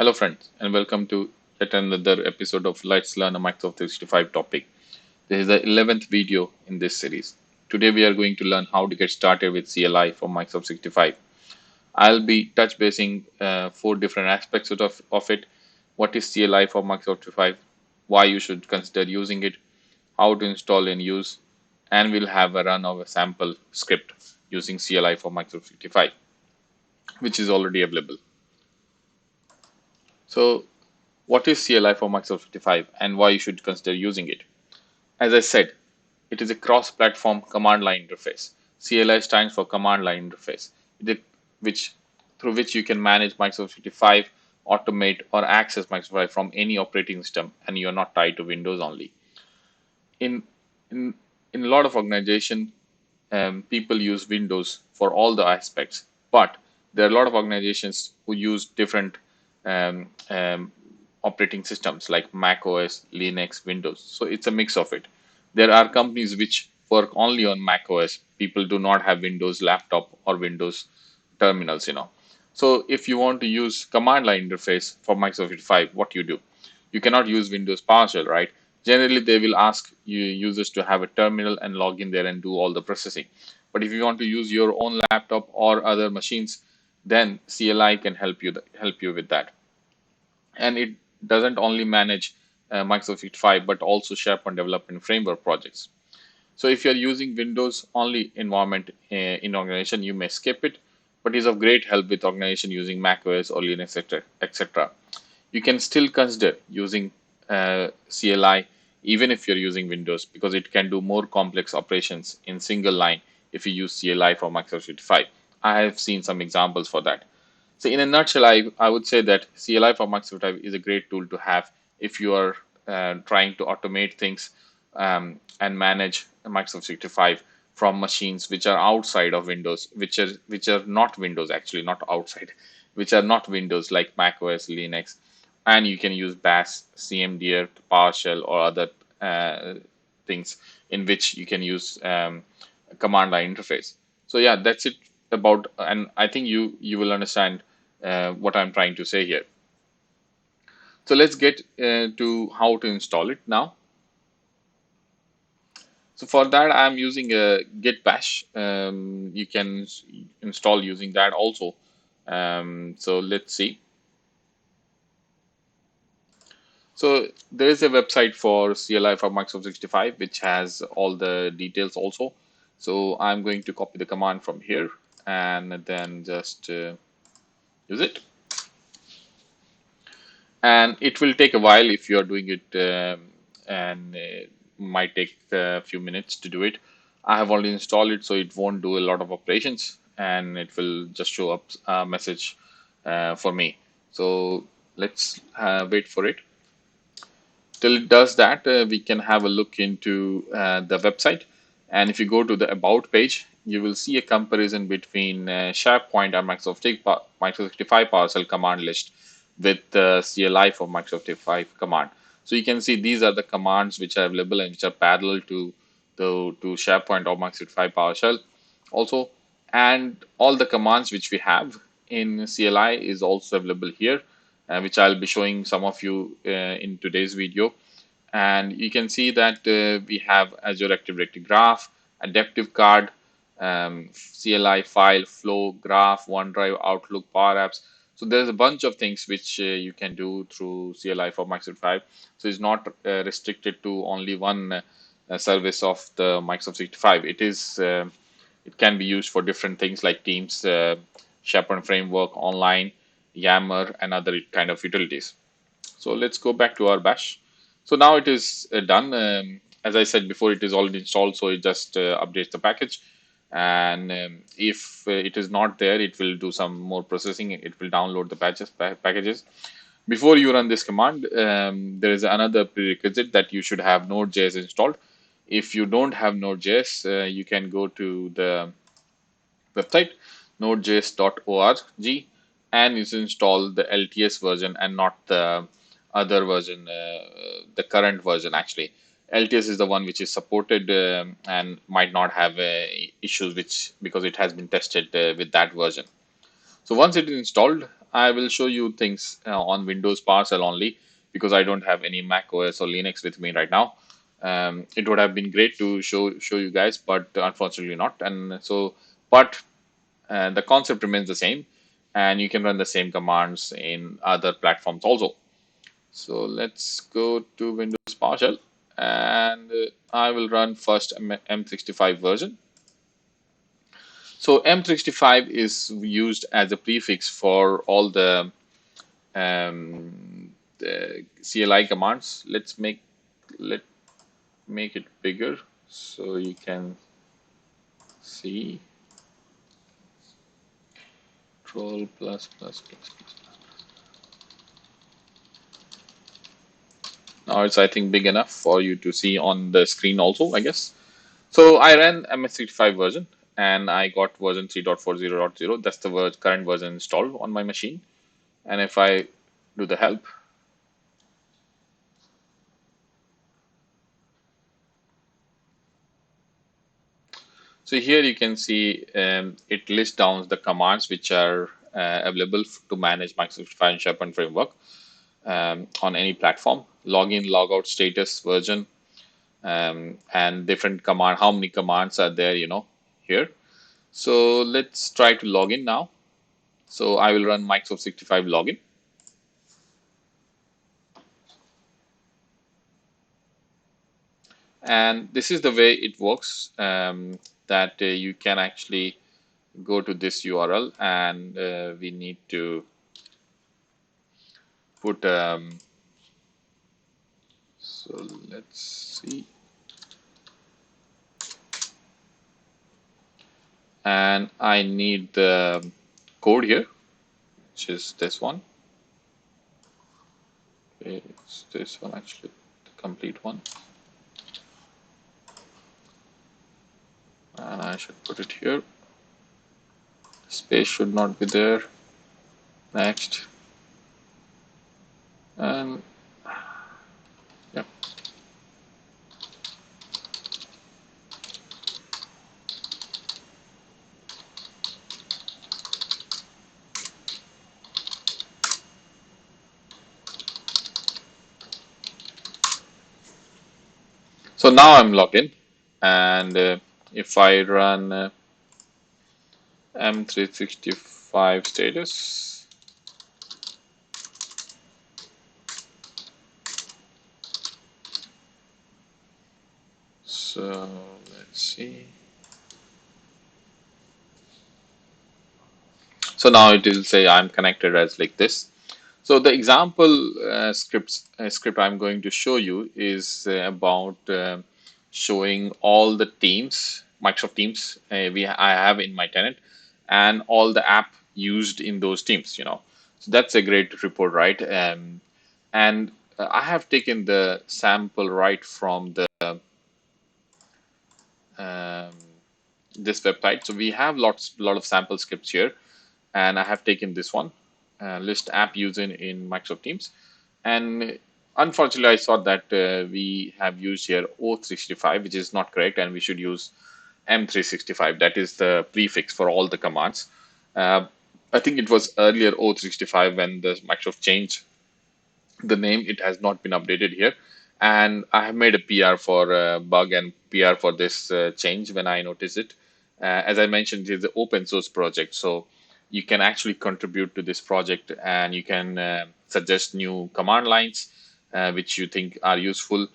Hello friends and welcome to yet another episode of Let's Learn a Microsoft 365 topic. This is the 11th video in this series. Today we are going to learn how to get started with CLI for Microsoft 365. I'll be touch basing four different aspects of it. What is CLI for Microsoft 365? Why you should consider using it, how to install and use, and we'll have a run of a sample script using CLI for Microsoft 365, which is already available. So what is CLI for Microsoft 365 and why you should consider using it? As I said, it is a cross-platform command line interface. CLI stands for command line interface, which through which you can manage Microsoft 365, automate or access Microsoft 365 from any operating system, and you are not tied to Windows only. In in in a lot of organization, people use Windows for all the aspects, but there are a lot of organizations who use different um, um, operating systems like macOS, Linux, Windows. So it's a mix of it. There are companies which work only on macOS. People do not have Windows laptop or Windows terminals. So if you want to use command line interface for Microsoft 365, what you do? You cannot use Windows PowerShell, right? Generally, they will ask you users to have a terminal and log in there and do all the processing. But if you want to use your own laptop or other machines, then CLI can help you with that. And it doesn't only manage Microsoft 365, but also SharePoint Development Framework projects. So if you're using Windows only environment in organization, you may skip it, but is of great help with organization using macOS or Linux, etc. You can still consider using CLI even if you're using Windows because it can do more complex operations in single line if you use CLI for Microsoft 365. I have seen some examples for that. So in a nutshell, I would say that CLI for Microsoft 365 is a great tool to have if you are trying to automate things and manage Microsoft 365 from machines which are outside of Windows, which are not Windows, actually not outside, which are not Windows like macOS, Linux, and you can use Bash, Cmder, PowerShell, or other things in which you can use a command line interface. So yeah, that's it about, and I think you will understand what I'm trying to say here. So let's get to how to install it now. So for that, I'm using a Git Bash. You can install using that also. So let's see. So there is a website for CLI for Microsoft 365, which has all the details also. So I'm going to copy the command from here and then just use it. And it will take a while if you are doing it, and might take a few minutes to do it. I have already installed it, so it won't do a lot of operations, and it will just show up a message for me. So let's wait for it. Till it does that, we can have a look into the website. And if you go to the About page, you will see a comparison between SharePoint and Microsoft 365 PowerShell command list with the CLI for Microsoft 365 command. So you can see these are the commands which are available and which are parallel to SharePoint or Microsoft 365 PowerShell also. And all the commands which we have in CLI is also available here, which I'll be showing some of you in today's video. And you can see that we have Azure Active Directory Graph, Adaptive Card, CLI file, Flow, Graph, OneDrive, Outlook, Power Apps. So there's a bunch of things which you can do through CLI for Microsoft 5. So it's not restricted to only one service of the Microsoft 365. It can be used for different things like Teams, SharePoint Framework, Online, Yammer, and other kind of utilities. So let's go back to our bash. So now it is done. As I said before, it is already installed, so it just updates the package. And if it is not there, it will do some more processing. It will download the packages. Before you run this command, there is another prerequisite that you should have Node.js installed. If you don't have Node.js, you can go to the website nodejs.org and you install the LTS version and not the other version, the current version actually. LTS is the one which is supported and might not have issues because it has been tested with that version. So once it is installed, I will show you things on Windows PowerShell only because I don't have any Mac OS or Linux with me right now. It would have been great to show you guys, but unfortunately not. And so, but the concept remains the same, and you can run the same commands in other platforms also. So let's go to Windows PowerShell, and I will run first M65 version. So M65 is used as a prefix for all the CLI commands. Let make it bigger so you can see. Control plus plus plus plus. Now it's, I think, big enough for you to see on the screen also, I guess. So I ran MS65 version and I got version 3.40.0. That's the current version installed on my machine. And if I do the help, so here you can see it lists down the commands which are available to manage Microsoft 5 and SharePoint Framework on any platform. Login, logout, status, version, and different command. How many commands are there? Here. So let's try to log in now. So I will run Microsoft 65 login. And this is the way it works, that you can actually go to this URL and we need to put, so let's see. And I need the code here, which is this one. It's this one actually, the complete one. And I should put it here. Space should not be there. Next. And yeah. So now I'm logged in, and if I run M365 status, so let's see. So now it will say I'm connected as like this. So the example script I'm going to show you is about showing all the teams, Microsoft Teams I have in my tenant, and all the app used in those teams. So that's a great report, right? And I have taken the sample right from the um, this website. So we have lot of sample scripts here, and I have taken this one, list app using in Microsoft Teams. And unfortunately, I saw that we have used here O365, which is not correct, and we should use M365. That is the prefix for all the commands. I think it was earlier O365 when the Microsoft changed the name. It has not been updated here. And I have made a PR for bug and PR for this change when I noticed it. As I mentioned, it is an open source project. So you can actually contribute to this project and you can suggest new command lines which you think are useful.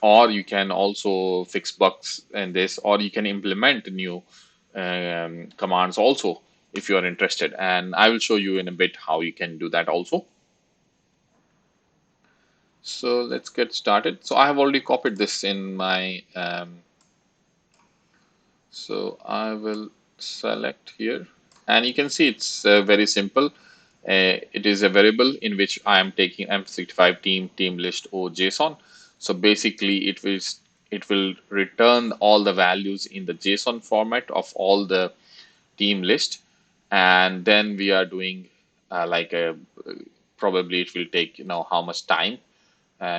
Or you can also fix bugs in this, or you can implement new commands also if you are interested. And I will show you in a bit how you can do that also. So let's get started. So I have already copied this in my, so I will select here, and you can see it's very simple. It is a variable in which I am taking M65 team list or JSON. So basically it will return all the values in the JSON format of all the team list. And then we are doing like a, probably it will take, how much time,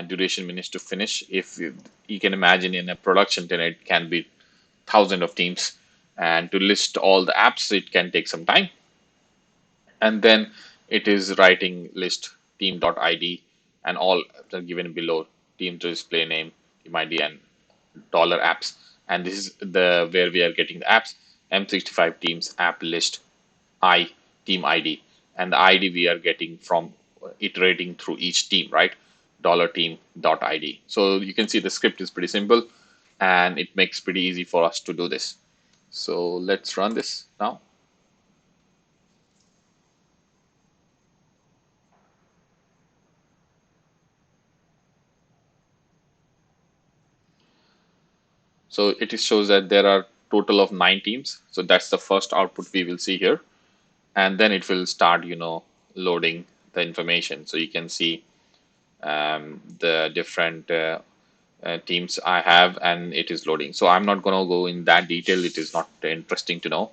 duration minutes to finish. If you can imagine in a production tenant, it can be thousands of teams, and to list all the apps, it can take some time. and then it is writing list team.id and all are given below: team display name, team ID, and dollar apps. And this is the where we are getting the apps: M65 teams app list I team ID, and the ID we are getting from iterating through each team, right? Dollar team dot ID. So you can see the script is pretty simple, and it makes pretty easy for us to do this. So let's run this now. So it shows that there are total of 9 teams. So that's the first output we will see here, and then it will start, loading the information. So you can see the different teams I have, and it is loading. So I'm not going to go in that detail. It is not interesting to know.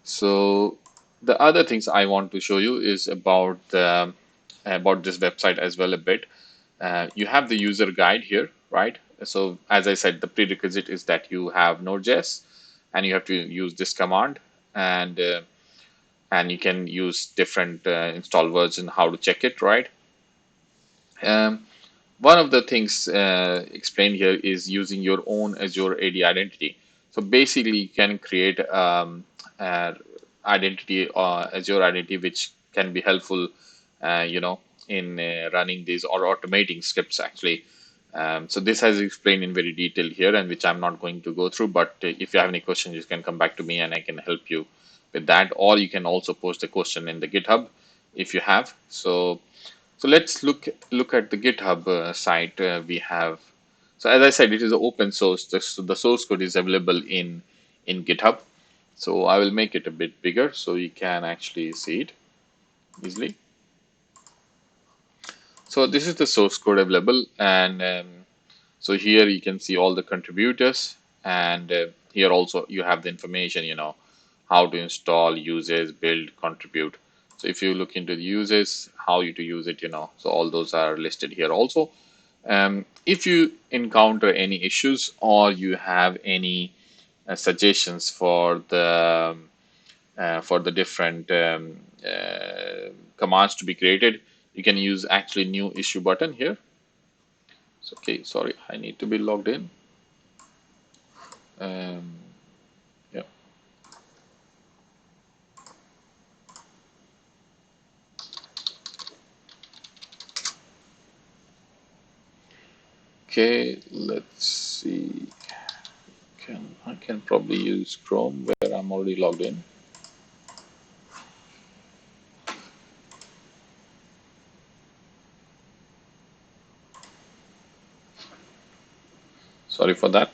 So the other things I want to show you is about this website as well a bit. You have the user guide here, right? So as I said, the prerequisite is that you have Node.js, and you have to use this command, and you can use different install version, how to check it, right? Um, One of the things explained here is using your own Azure AD identity. So basically, you can create identity Azure identity, which can be helpful, in running these or automating scripts actually. So this has explained in very detail here, and which I'm not going to go through. But if you have any questions, you can come back to me, and I can help you with that. Or you can also post a question in the GitHub if you have. So let's look at the GitHub site we have. So as I said, it is open source. The source code is available in GitHub. So I will make it a bit bigger so you can actually see it easily. So this is the source code available, and so here you can see all the contributors, and here also you have the information, how to install, uses, build, contribute. So if you look into the uses, how you to use it, so all those are listed here also. If you encounter any issues or you have any suggestions for the different commands to be created, you can use actually new issue button here. So, okay, sorry, I need to be logged in. Yeah. Okay, let's see. I can probably use Chrome where I'm already logged in. Sorry for that.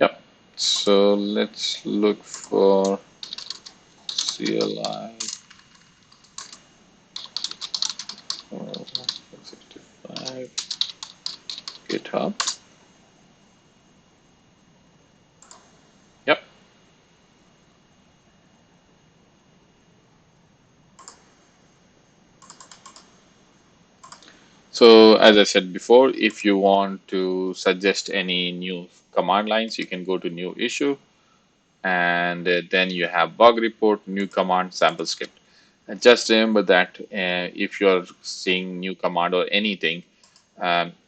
Yep. So let's look for CLI 165 GitHub. Yep. So as I said before, if you want to suggest any new command lines, you can go to new issue, and then you have bug report, new command, sample script. And just remember that if you're seeing new command or anything,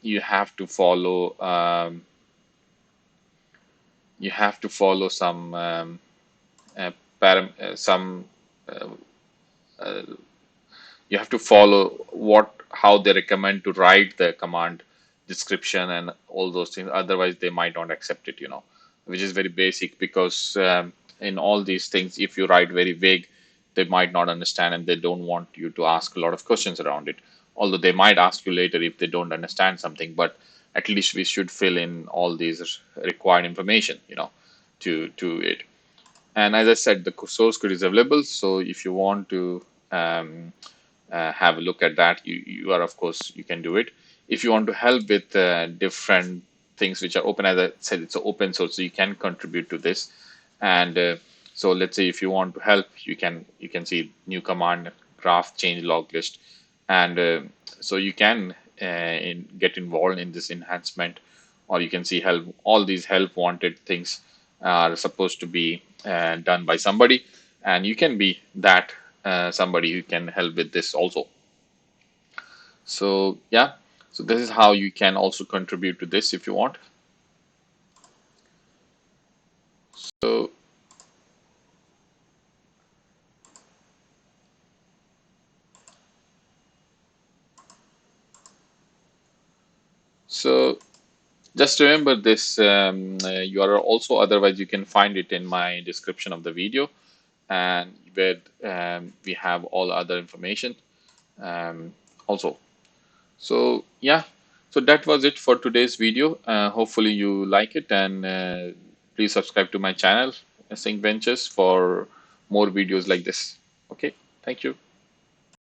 you have to follow some uh, param some uh, you have to follow how they recommend to write the command description and all those things. Otherwise they might not accept it, which is very basic, because in all these things, if you write very vague, they might not understand, and they don't want you to ask a lot of questions around it, although they might ask you later if they don't understand something. But at least we should fill in all these required information, to it. And as I said, the source code is available, so if you want to have a look at that, you are, of course, you can do it. If you want to help with different things which are open, as I said, it's open source, so you can contribute to this. And so let's say if you want to help, you can see new command, graph change log list. And so you can get involved in this enhancement, or you can see help. All these help wanted things are supposed to be done by somebody, and you can be that somebody who can help with this also. So yeah, so this is how you can also contribute to this if you want. So so just remember this URL also. Otherwise, you can find it in my description of the video, and where we have all other information also. So yeah, so that was it for today's video. Hopefully you like it, and please subscribe to my channel, Sync Ventures, for more videos like this. Okay, thank you.